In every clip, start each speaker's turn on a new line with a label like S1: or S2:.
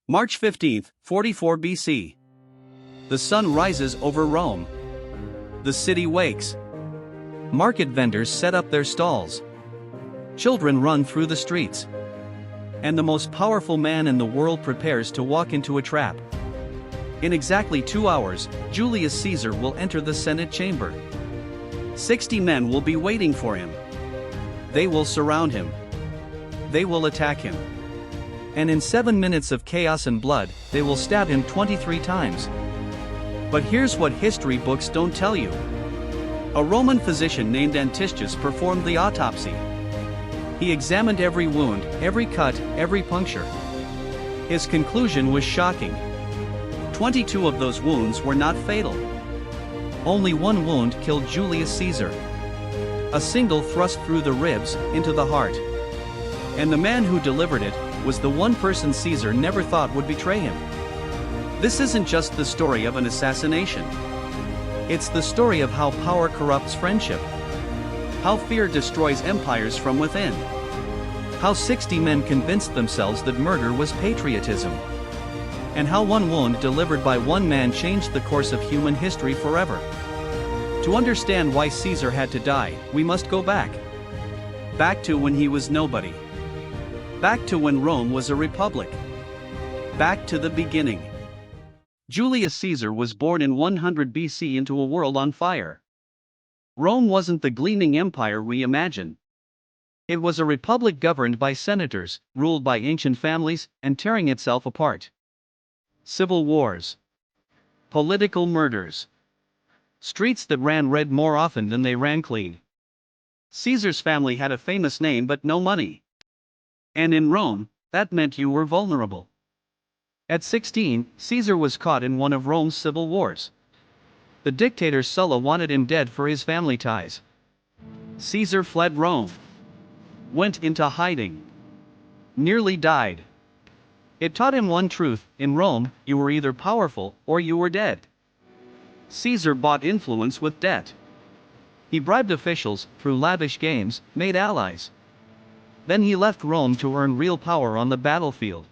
S1: March 15, 44 BC. The sun rises over Rome. The city wakes. Market vendors set up their stalls. Children run through the streets. And the most powerful man in the world prepares to walk into a trap. In exactly 2 hours, Julius Caesar will enter the Senate chamber. 60 men will be waiting for him. They will surround him. They will attack him. And in 7 minutes of chaos and blood, they will stab him 23 times. But here's what history books don't tell you. A Roman physician named Antistius performed the autopsy. He examined every wound, every cut, every puncture. His conclusion was shocking. 22 of those wounds were not fatal. Only one wound killed Julius Caesar. A single thrust through the ribs, into the heart. And the man who delivered it was the one person Caesar never thought would betray him. This isn't just the story of an assassination. It's the story of how power corrupts friendship. How fear destroys empires from within. How 60 men convinced themselves that murder was patriotism. And how one wound delivered by one man changed the course of human history forever. To understand why Caesar had to die, we must go back. Back to when he was nobody. Back to when Rome was a republic. Back to the beginning. Julius Caesar was born in 100 BC into a world on fire. Rome wasn't the gleaming empire we imagine. It was a republic governed by senators, ruled by ancient families, and tearing itself apart. Civil wars. Political murders. Streets that ran red more often than they ran clean. Caesar's family had a famous name but no money. And in Rome, that meant you were vulnerable. At 16, Caesar was caught in one of Rome's civil wars. The dictator Sulla wanted him dead for his family ties. Caesar fled Rome. Went into hiding. Nearly died. It taught him one truth: in Rome, you were either powerful or you were dead. Caesar bought influence with debt. He bribed officials, through lavish games, made allies. Then he left Rome to earn real power on the battlefield.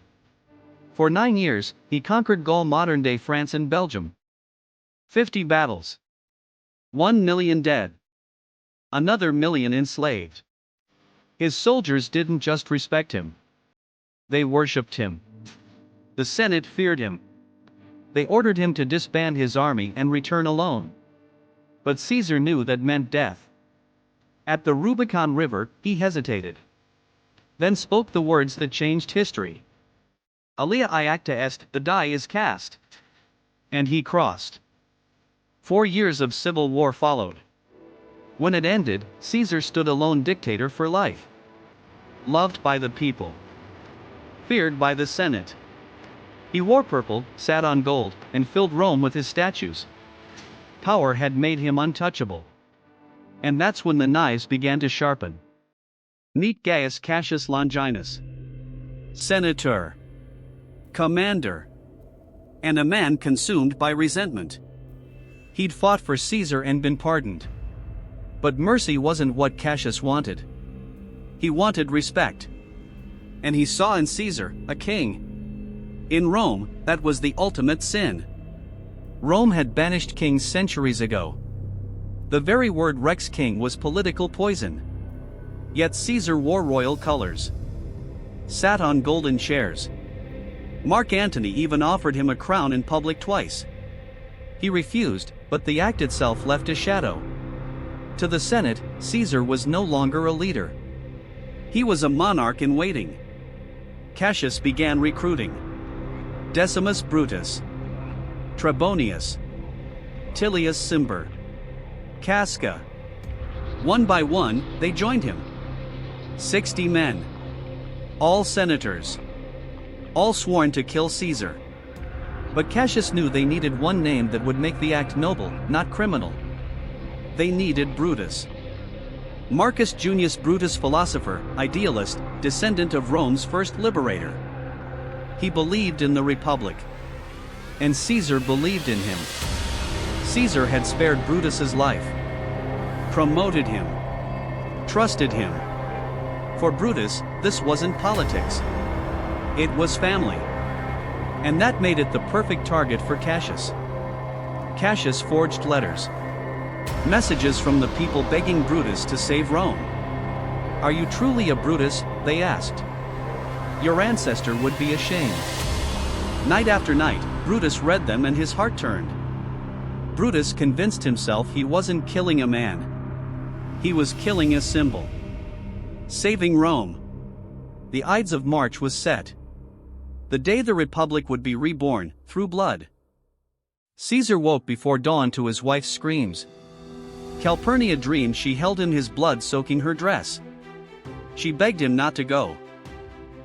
S1: For 9 years, he conquered Gaul, modern-day France and Belgium. 50 battles. 1 million dead. Another million enslaved. His soldiers didn't just respect him. They worshipped him. The Senate feared him. They ordered him to disband his army and return alone. But Caesar knew that meant death. At the Rubicon River, he hesitated. Then spoke the words that changed history. Alia iacta est, the die is cast. And he crossed. 4 years of civil war followed. When it ended, Caesar stood alone, dictator for life. Loved by the people. Feared by the Senate. He wore purple, sat on gold, and filled Rome with his statues. Power had made him untouchable. And that's when the knives began to sharpen. Meet Gaius Cassius Longinus. Senator. Commander. And a man consumed by resentment. He'd fought for Caesar and been pardoned. But mercy wasn't what Cassius wanted. He wanted respect. And he saw in Caesar a king. In Rome, that was the ultimate sin. Rome had banished kings centuries ago. The very word rex, king, was political poison. Yet Caesar wore royal colors. Sat on golden chairs. Mark Antony even offered him a crown in public twice. He refused, but the act itself left a shadow. To the Senate, Caesar was no longer a leader. He was a monarch in waiting. Cassius began recruiting. Decimus Brutus. Trebonius. Tillius Cimber. Casca. One by one, they joined him. 60 men. All senators. All sworn to kill Caesar. But Cassius knew they needed one name that would make the act noble, not criminal. They needed Brutus. Marcus Junius Brutus, philosopher, idealist, descendant of Rome's first liberator. He believed in the Republic. And Caesar believed in him. Caesar had spared Brutus's life. Promoted him. Trusted him. For Brutus, this wasn't politics. It was family. And that made it the perfect target for Cassius. Cassius forged letters. Messages from the people begging Brutus to save Rome. "Are you truly a Brutus?" they asked. "Your ancestor would be ashamed." Night after night, Brutus read them and his heart turned. Brutus convinced himself he wasn't killing a man. He was killing a symbol. Saving Rome. The Ides of March was set. The day the Republic would be reborn, through blood. Caesar woke before dawn to his wife's screams. Calpurnia dreamed she held in his blood soaking her dress. She begged him not to go.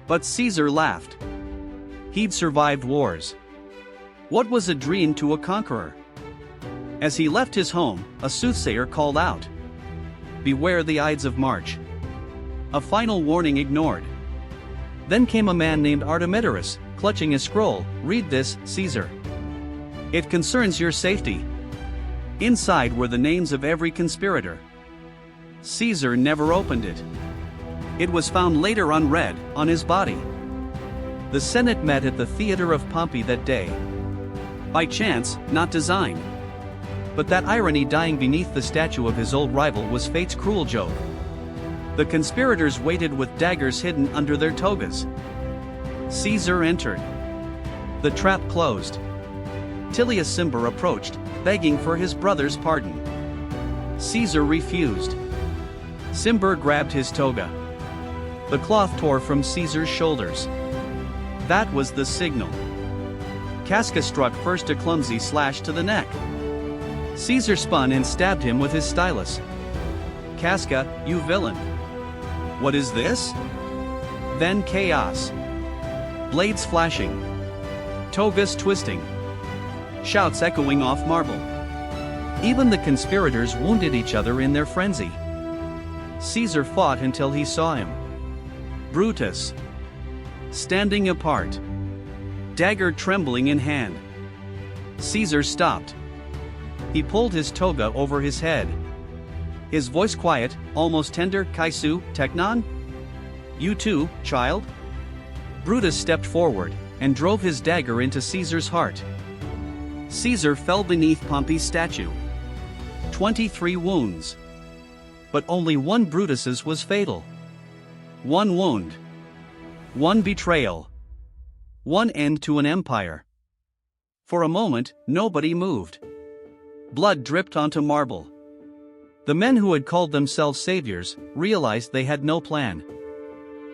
S1: But Caesar laughed. He'd survived wars. What was a dream to a conqueror? As he left his home, a soothsayer called out, "Beware the Ides of March." A final warning ignored. Then came a man named Artemidorus, clutching a scroll. "Read this, Caesar. It concerns your safety." Inside were the names of every conspirator. Caesar never opened it. It was found later unread, on his body. The Senate met at the theater of Pompey that day. By chance, not design. But that irony dying beneath the statue of his old rival was fate's cruel joke. The conspirators waited with daggers hidden under their togas. Caesar entered. The trap closed. Tullius Cimber approached, begging for his brother's pardon. Caesar refused. Cimber grabbed his toga. The cloth tore from Caesar's shoulders. That was the signal. Casca struck first a clumsy slash to the neck. Caesar spun and stabbed him with his stylus. "Casca, you villain! What is this?" Then chaos. Blades flashing. Togas twisting. Shouts echoing off marble. Even the conspirators wounded each other in their frenzy. Caesar fought until he saw him. Brutus. Standing apart. Dagger trembling in hand. Caesar stopped. He pulled his toga over his head. His voice quiet, almost tender. "Kaisu, teknon? You too, child?" Brutus stepped forward, and drove his dagger into Caesar's heart. Caesar fell beneath Pompey's statue. 23 wounds. But only one Brutus's was fatal. One wound. One betrayal. One end to an empire. For a moment, nobody moved. Blood dripped onto marble. The men who had called themselves saviors realized they had no plan.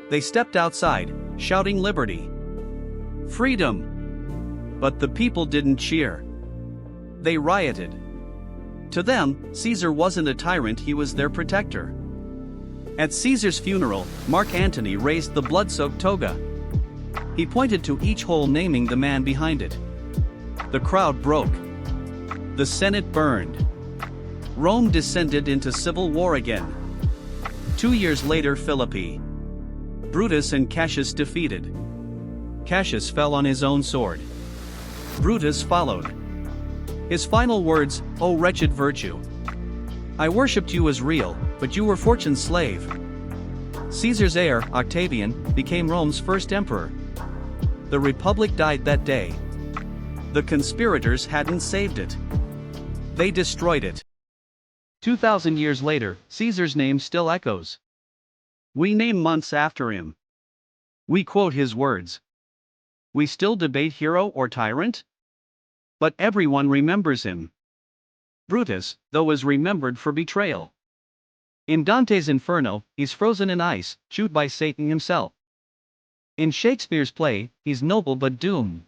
S1: They stepped outside, shouting liberty. Freedom! But the people didn't cheer. They rioted. To them, Caesar wasn't a tyrant, he was their protector. At Caesar's funeral, Mark Antony raised the blood-soaked toga. He pointed to each hole, naming the man behind it. The crowd broke. The Senate burned. Rome descended into civil war again. 2 years later, Philippi. Brutus and Cassius defeated. Cassius fell on his own sword. Brutus followed. His final words, "O wretched virtue! I worshipped you as real, but you were fortune's slave." Caesar's heir, Octavian, became Rome's first emperor. The Republic died that day. The conspirators hadn't saved it. They destroyed it. 2,000 years later, Caesar's name still echoes. We name months after him. We quote his words. We still debate hero or tyrant? But everyone remembers him. Brutus, though, is remembered for betrayal. In Dante's Inferno, he's frozen in ice, chewed by Satan himself. In Shakespeare's play, he's noble but doomed.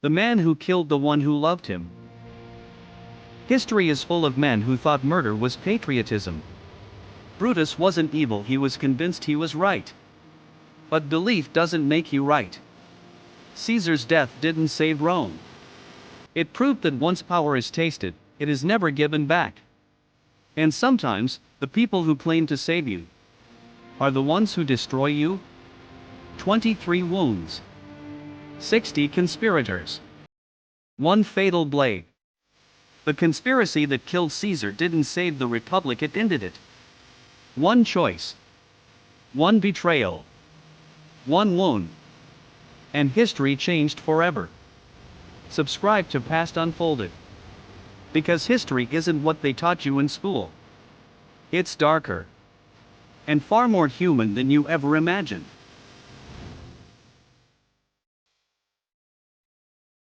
S1: The man who killed the one who loved him. History is full of men who thought murder was patriotism. Brutus wasn't evil, he was convinced he was right. But belief doesn't make you right. Caesar's death didn't save Rome. It proved that once power is tasted, it is never given back. And sometimes, the people who claim to save you are the ones who destroy you. 23 wounds. 60 conspirators. One fatal blade. The conspiracy that killed Caesar didn't save the Republic, it ended it. One choice. One betrayal. One wound. and history changed forever. Subscribe to Past Unfolded. Because history isn't what they taught you in school. It's darker and far more human than you ever imagined.